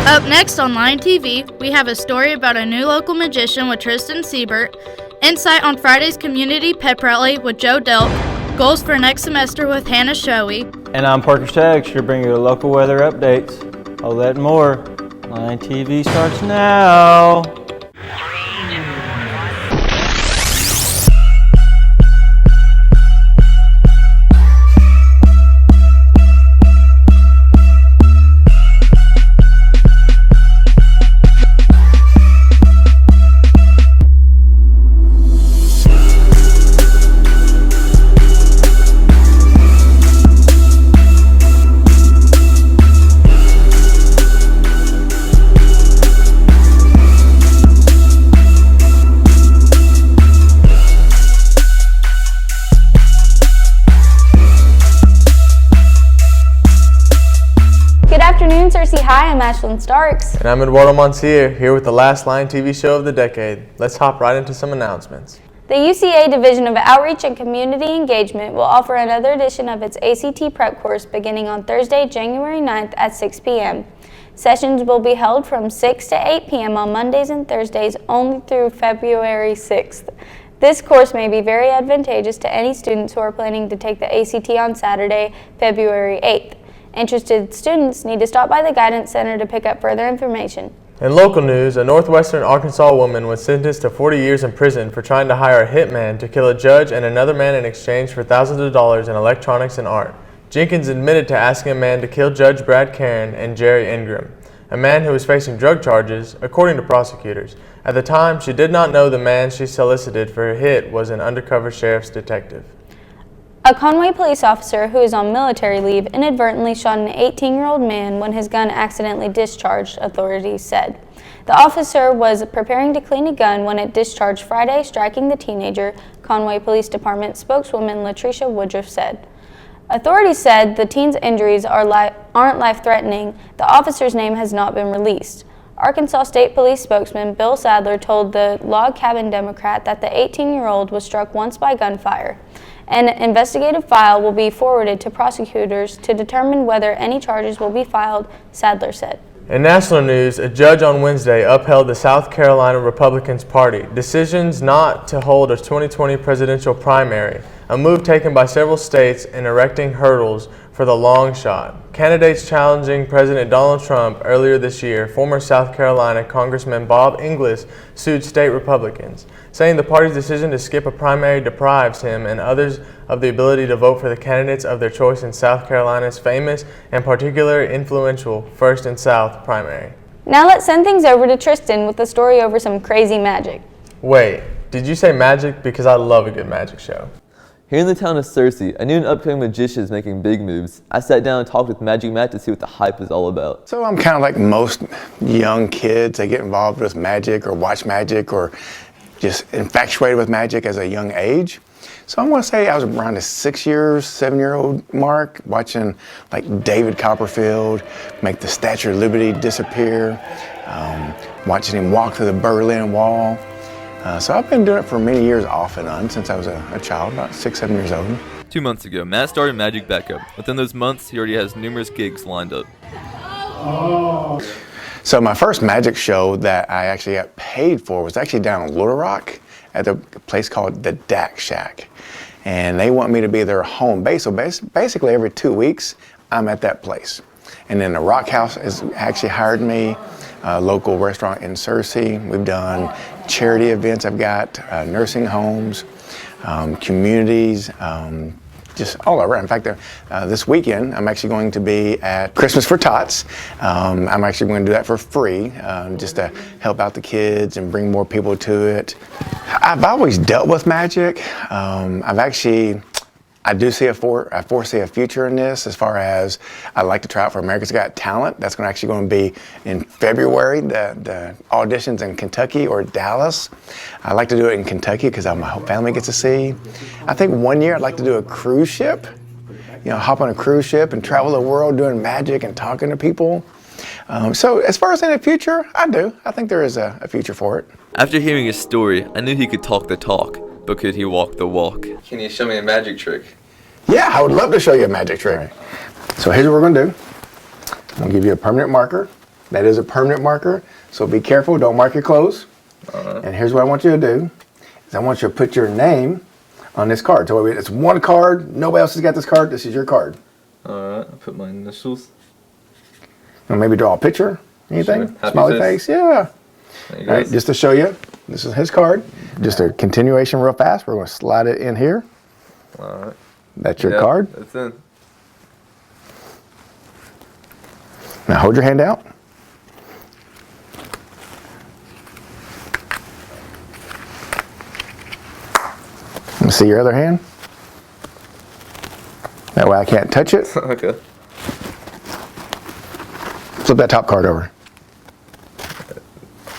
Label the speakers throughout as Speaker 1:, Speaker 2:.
Speaker 1: Up next on Lion TV, we have a story about a new local magician with Tristan Siebert, insight on Friday's community pep rally with Joe Delk, goals for next semester with Hannah Shoei.
Speaker 2: And I'm Parker Staggs, here bringing you local weather updates. All that and more. Lion TV starts now.
Speaker 3: Hi, I'm Ashlyn Starks.
Speaker 4: And I'm Eduardo Monsier, here with the last Lion TV show of the decade. Let's hop right into some announcements.
Speaker 3: The UCA Division of Outreach and Community Engagement will offer another edition of its ACT prep course beginning on Thursday, January 9th at 6 p.m. Sessions will be held from 6 to 8 p.m. on Mondays and Thursdays only through February 6th. This course may be very advantageous to any students who are planning to take the ACT on Saturday, February 8th. Interested students need to stop by the Guidance Center to pick up further information.
Speaker 4: In local news, a northwestern Arkansas woman was sentenced to 40 years in prison for trying to hire a hitman to kill a judge and another man in exchange for thousands of dollars in electronics and art. Jenkins admitted to asking a man to kill Judge Brad Caron and Jerry Ingram, a man who was facing drug charges, according to prosecutors. At the time, she did not know the man she solicited for her hit was an undercover sheriff's detective.
Speaker 3: A Conway police officer who is on military leave inadvertently shot an 18-year-old man when his gun accidentally discharged, authorities said. The officer was preparing to clean a gun when it discharged Friday, striking the teenager, Conway Police Department spokeswoman Latricia Woodruff said. Authorities said the teen's injuries aren't life-threatening. The officer's name has not been released. Arkansas State Police spokesman Bill Sadler told the Log Cabin Democrat that the 18-year-old was struck once by gunfire. An investigative file will be forwarded to prosecutors to determine whether any charges will be filed, Sadler said.
Speaker 4: In national news, a judge on Wednesday upheld the South Carolina Republicans' party decisions not to hold a 2020 presidential primary, a move taken by several states in erecting hurdles for the long shot. Candidates challenging President Donald Trump earlier this year, former South Carolina Congressman Bob Inglis sued state Republicans, saying the party's decision to skip a primary deprives him and others of the ability to vote for the candidates of their choice in South Carolina's famous and particularly influential First and South primary.
Speaker 3: Now let's send things over to Tristan with a story over some crazy magic.
Speaker 4: Wait, did you say magic? Because I love a good magic show.
Speaker 5: Here in the town of Searcy, I knew an upcoming magician is making big moves. I sat down and talked with Magic Matt to see what the hype is all about.
Speaker 6: So I'm kind of like most young kids. They get involved with magic or watch magic or just infatuated with magic as a young age. So I'm going to say I was around the 7-year-old mark, watching like David Copperfield make the Statue of Liberty disappear, watching him walk through the Berlin Wall. So I've been doing it for many years off and on since I was a child, about 6-7 years old.
Speaker 5: 2 months ago, Matt started Magic back up. Within those months, he already has numerous gigs lined up.
Speaker 6: So my first magic show that I actually got paid for was actually down in Little Rock at a place called the Dak Shack. And they want me to be their home base. So basically every 2 weeks, I'm at that place. And then the Rock House has actually hired me, a local restaurant in Searcy. We've done charity events. I've got nursing homes, communities, just all around. In fact, this weekend, I'm actually going to be at Christmas for Tots. I'm actually going to do that for free, just to help out the kids and bring more people to it. I've always dealt with magic. I do foresee a future in this as far as I'd like to try out for America's Got Talent. That's actually going to be in February, the auditions in Kentucky or Dallas. I like to do it in Kentucky because my whole family gets to see. I think one year I'd like to do a cruise ship, hop on a cruise ship and travel the world doing magic and talking to people. So as far as in the future, I think there is a future for it.
Speaker 5: After hearing his story, I knew he could talk the talk, but could he walk the walk? Can you show me a magic trick?
Speaker 6: Yeah, I would love to show you a magic trick. Right. So here's what we're going to do. I'm going to give you a permanent marker. That is a permanent marker, so be careful, don't mark your clothes. And here's what I want you to do, is I want you to put your name on this card. So it's one card, nobody else has got this card, this is your card.
Speaker 5: Alright, I'll put my initials.
Speaker 6: And maybe draw a picture, anything?
Speaker 5: Sure. Happy
Speaker 6: Smiley face, yeah.
Speaker 5: There you
Speaker 6: All right,
Speaker 5: go.
Speaker 6: just to show you, this is his card. Just a continuation real fast, we're gonna slide it in here.
Speaker 5: Alright.
Speaker 6: That's your
Speaker 5: Yep,
Speaker 6: card.
Speaker 5: That's in.
Speaker 6: Now hold your hand out. Let me see your other hand. That way I can't touch it.
Speaker 5: Okay.
Speaker 6: Flip that top card over.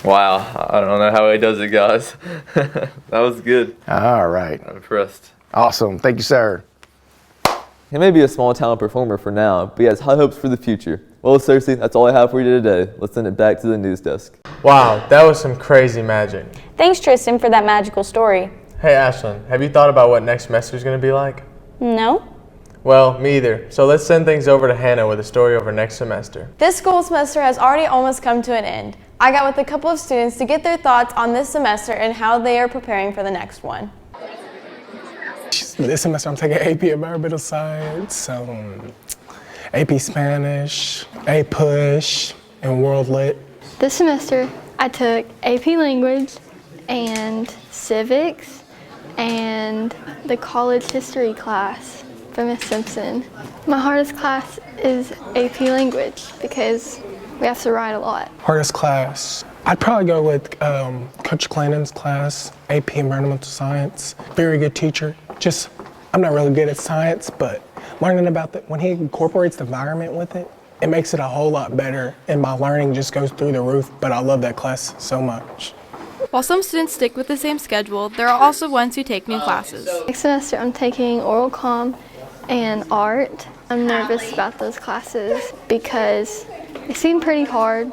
Speaker 5: Wow, I don't know how he does it, guys. That was good.
Speaker 6: All right.
Speaker 5: I'm impressed.
Speaker 6: Awesome. Thank you, sir.
Speaker 5: He may be a small town performer for now, but he has high hopes for the future. Well, Cersei, that's all I have for you today. Let's send it back to the news desk.
Speaker 4: Wow, that was some crazy magic.
Speaker 3: Thanks, Tristan, for that magical story.
Speaker 4: Hey, Ashlyn, have you thought about what next semester is going to be like?
Speaker 3: No?
Speaker 4: Well, me either. So let's send things over to Hannah with a story over next semester.
Speaker 7: This school semester has already almost come to an end. I got with a couple of students to get their thoughts on this semester and how they are preparing for the next one.
Speaker 8: This semester I'm taking AP Environmental Science, AP Spanish, A Push, and World Lit.
Speaker 9: This semester I took AP Language and Civics and the college history class from Miss Simpson. My hardest class is AP Language because we have to write a lot.
Speaker 8: Hardest class, I'd probably go with Coach Clannon's class, AP Environmental Science. Very good teacher. Just, I'm not really good at science, but learning about when he incorporates the environment with it, it makes it a whole lot better, and my learning just goes through the roof, but I love that class so much.
Speaker 10: While some students stick with the same schedule, there are also ones who take new classes.
Speaker 9: Next semester I'm taking Oral Comm and Art. I'm nervous about those classes because they seem pretty hard,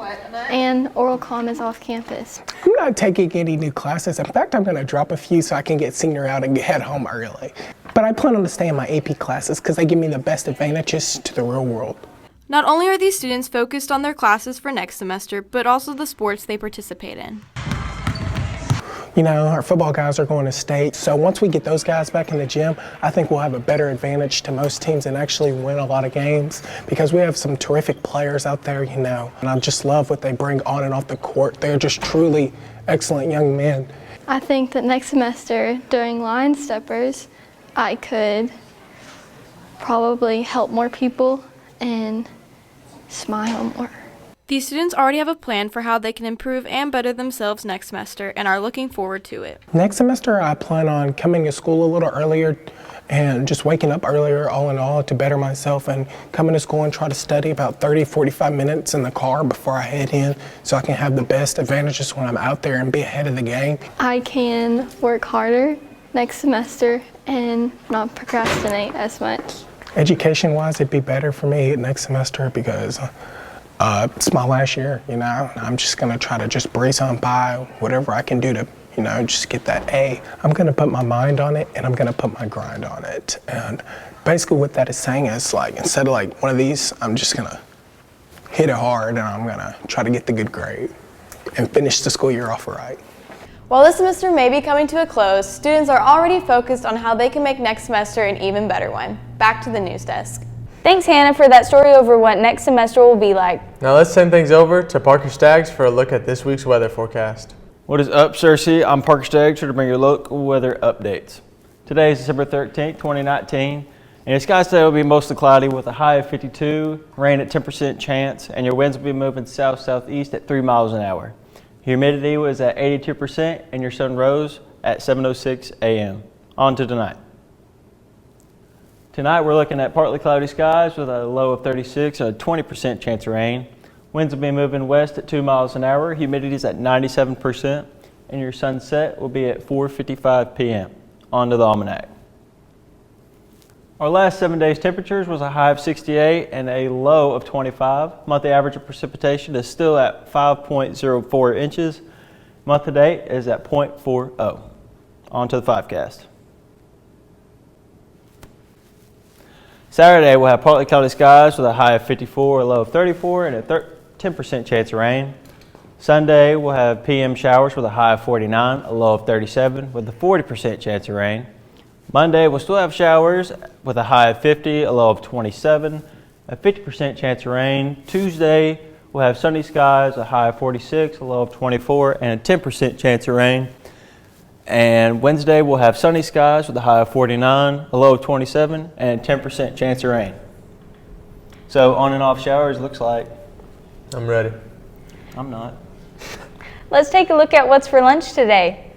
Speaker 9: and Oral Comm is off campus.
Speaker 8: I'm not taking any new classes. In fact, I'm going to drop a few so I can get senior out and head home early. But I plan on staying in my AP classes because they give me the best advantages to the real world.
Speaker 10: Not only are these students focused on their classes for next semester, but also the sports they participate in.
Speaker 8: You know, our football guys are going to state, so once we get those guys back in the gym, I think we'll have a better advantage to most teams and actually win a lot of games because we have some terrific players out there, you know, and I just love what they bring on and off the court. They're just truly excellent young men.
Speaker 9: I think that next semester during Line Steppers, I could probably help more people and smile more.
Speaker 10: These students already have a plan for how they can improve and better themselves next semester and are looking forward to it.
Speaker 8: Next semester, I plan on coming to school a little earlier and just waking up earlier, all in all, to better myself, and coming to school and try to study about 30, 45 minutes in the car before I head in so I can have the best advantages when I'm out there and be ahead of the game.
Speaker 9: I can work harder next semester and not procrastinate as much.
Speaker 8: Education-wise, it'd be better for me next semester because it's my last year, you know. I'm just gonna try to just breeze on by whatever I can do to, you know, just get that A. I'm gonna put my mind on it and I'm gonna put my grind on it. And basically what that is saying is like, instead of like one of these, I'm just gonna hit it hard and I'm gonna try to get the good grade and finish the school year off right.
Speaker 7: While this semester may be coming to a close, students are already focused on how they can make next semester an even better one. Back to the news desk.
Speaker 3: Thanks, Hannah, for that story over what next semester will be like.
Speaker 4: Now let's send things over to Parker Staggs for a look at this week's weather forecast.
Speaker 2: What is up, Cersei? I'm Parker Staggs here to bring you local weather updates. Today is December 13th, 2019, and your skies today will be mostly cloudy with a high of 52, rain at 10% chance, and your winds will be moving south-southeast at 3 miles an hour. Humidity was at 82%, and your sun rose at 7:06 a.m. On to tonight. Tonight we're looking at partly cloudy skies with a low of 36 and a 20% chance of rain. Winds will be moving west at 2 miles an hour. Humidity is at 97%, and your sunset will be at 4:55 p.m. On to the almanac. Our last 7 days temperatures was a high of 68 and a low of 25. Monthly average of precipitation is still at 5.04 inches. Month to date is at 0.40. On to the 5cast. Saturday we'll have partly cloudy skies with a high of 54, a low of 34, and a 10% chance of rain. Sunday, we'll have PM showers with a high of 49, a low of 37, with a 40% chance of rain. Monday, we'll still have showers with a high of 50, a low of 27, a 50% chance of rain. Tuesday, we'll have sunny skies, a high of 46, a low of 24, and a 10% chance of rain. And Wednesday, we'll have sunny skies with a high of 49, a low of 27, and a 10% chance of rain. So on and off showers looks like.
Speaker 4: I'm ready.
Speaker 2: I'm not.
Speaker 3: Let's take a look at what's for lunch today.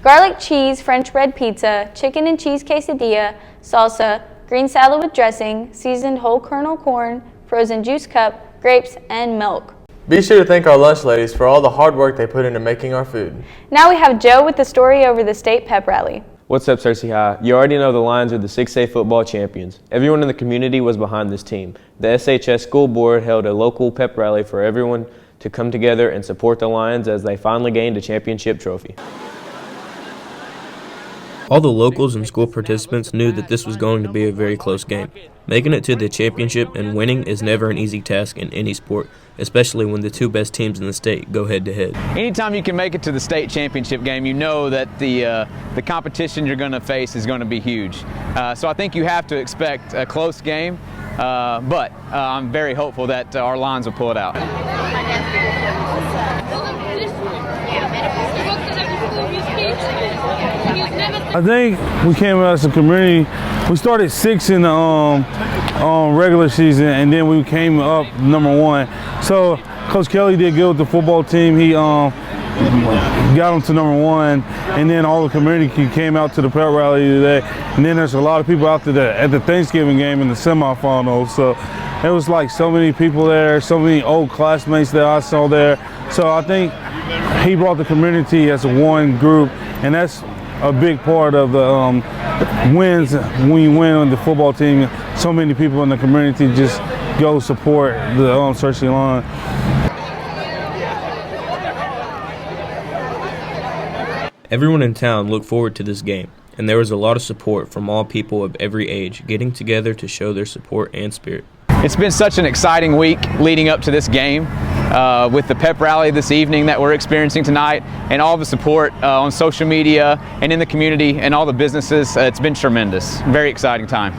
Speaker 3: Garlic cheese French bread pizza, chicken and cheese quesadilla, salsa, green salad with dressing, seasoned whole kernel corn, frozen juice cup, grapes, and milk.
Speaker 4: Be sure to thank our lunch ladies for all the hard work they put into making our food.
Speaker 3: Now we have Joe with the story over the state pep rally.
Speaker 11: What's up, Searcy High? You already know the Lions are the 6A football champions. Everyone in the community was behind this team. The SHS school board held a local pep rally for everyone to come together and support the Lions as they finally gained a championship trophy. All the locals and school participants knew that this was going to be a very close game. Making it to the championship and winning is never an easy task in any sport, especially when the two best teams in the state go head-to-head.
Speaker 12: Anytime you can make it to the state championship game, you know that the competition you're going to face is going to be huge. So I think you have to expect a close game, but I'm very hopeful that our Lions will pull it out.
Speaker 13: I think we came out as a community. We started 6 in the regular season, and then we came up #1. So Coach Kelly did good with the football team. He got them to #1, and then all the community came out to the pep rally today. And then there's a lot of people out there at the Thanksgiving game in the semifinals. So it was like so many people there, so many old classmates that I saw there. So I think he brought the community as one group, and that's a big part of the wins. When you win on the football team, so many people in the community just go support the Searcy Lions.
Speaker 11: Everyone in town looked forward to this game, and there was a lot of support from all people of every age getting together to show their support and spirit.
Speaker 12: It's been such an exciting week leading up to this game. With the pep rally this evening that we're experiencing tonight, and all the support on social media and in the community and all the businesses, it's been tremendous. Very exciting time.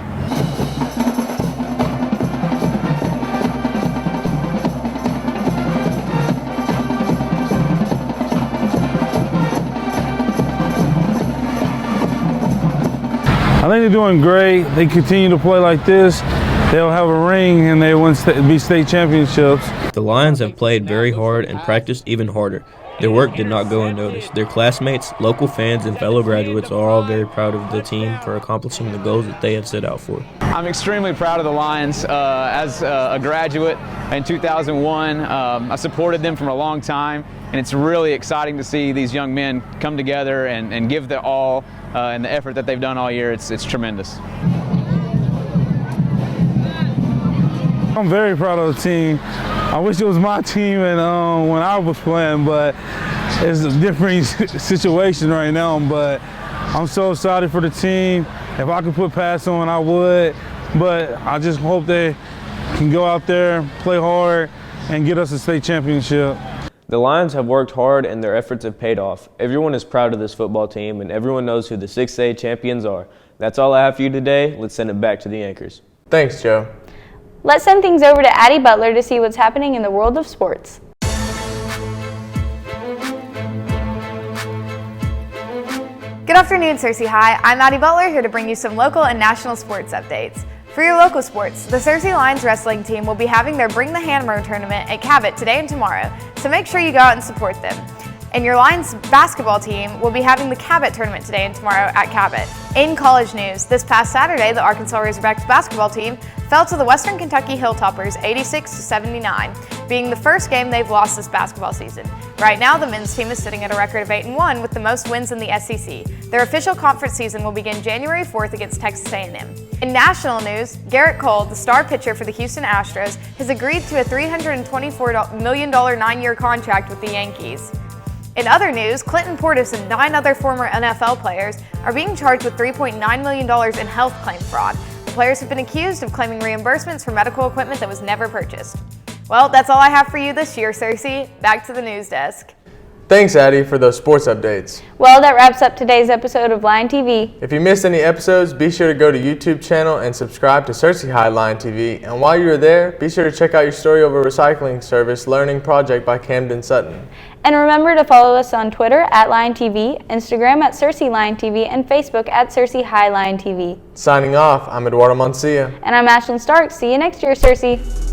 Speaker 13: I think they're doing great. They continue to play like this, they'll have a ring and they win be state championships.
Speaker 11: The Lions have played very hard and practiced even harder. Their work did not go unnoticed. Their classmates, local fans, and fellow graduates are all very proud of the team for accomplishing the goals that they have set out for.
Speaker 12: I'm extremely proud of the Lions. As a graduate in 2001, I supported them for a long time, and it's really exciting to see these young men come together and give their all and the effort that they've done all year. It's tremendous.
Speaker 13: I'm very proud of the team. I wish it was my team and when I was playing, but it's a different situation right now. But I'm so excited for the team. If I could put pass on, I would. But I just hope they can go out there, play hard, and get us a state championship.
Speaker 11: The Lions have worked hard and their efforts have paid off. Everyone is proud of this football team and everyone knows who the 6A champions are. That's all I have for you today. Let's send it back to the anchors.
Speaker 4: Thanks, Joe.
Speaker 3: Let's send things over to Addie Butler to see what's happening in the world of sports.
Speaker 14: Good afternoon, Searcy High. I'm Addie Butler, here to bring you some local and national sports updates. For your local sports, the Searcy Lions wrestling team will be having their Bring the Hammer tournament at Cabot today and tomorrow, so make sure you go out and support them. And your Lions basketball team will be having the Cabot tournament today and tomorrow at Cabot. In college news, this past Saturday, the Arkansas Razorbacks basketball team fell to the Western Kentucky Hilltoppers 86-79, being the first game they've lost this basketball season. Right now, the men's team is sitting at a record of 8-1 with the most wins in the SEC. Their official conference season will begin January 4th against Texas A&M. In national news, Garrett Cole, the star pitcher for the Houston Astros, has agreed to a $324 million 9-year contract with the Yankees. In other news, Clinton Portis and 9 other former NFL players are being charged with $3.9 million in health claim fraud. The players have been accused of claiming reimbursements for medical equipment that was never purchased. Well, that's all I have for you this year, Cersei. Back to the news desk.
Speaker 4: Thanks, Addie, for those sports updates.
Speaker 3: Well, that wraps up today's episode of Line TV.
Speaker 4: If you missed any episodes, be sure to go to YouTube channel and subscribe to Cersei High Line TV. And while you're there, be sure to check out your Story Over Recycling Service Learning Project by Camden Sutton.
Speaker 3: And remember to follow us on Twitter at Line TV, Instagram at Cersei Line TV, and Facebook at Cersei High Line TV.
Speaker 4: Signing off, I'm Eduardo Mancia.
Speaker 3: And I'm Ashlyn Stark. See you next year, Cersei.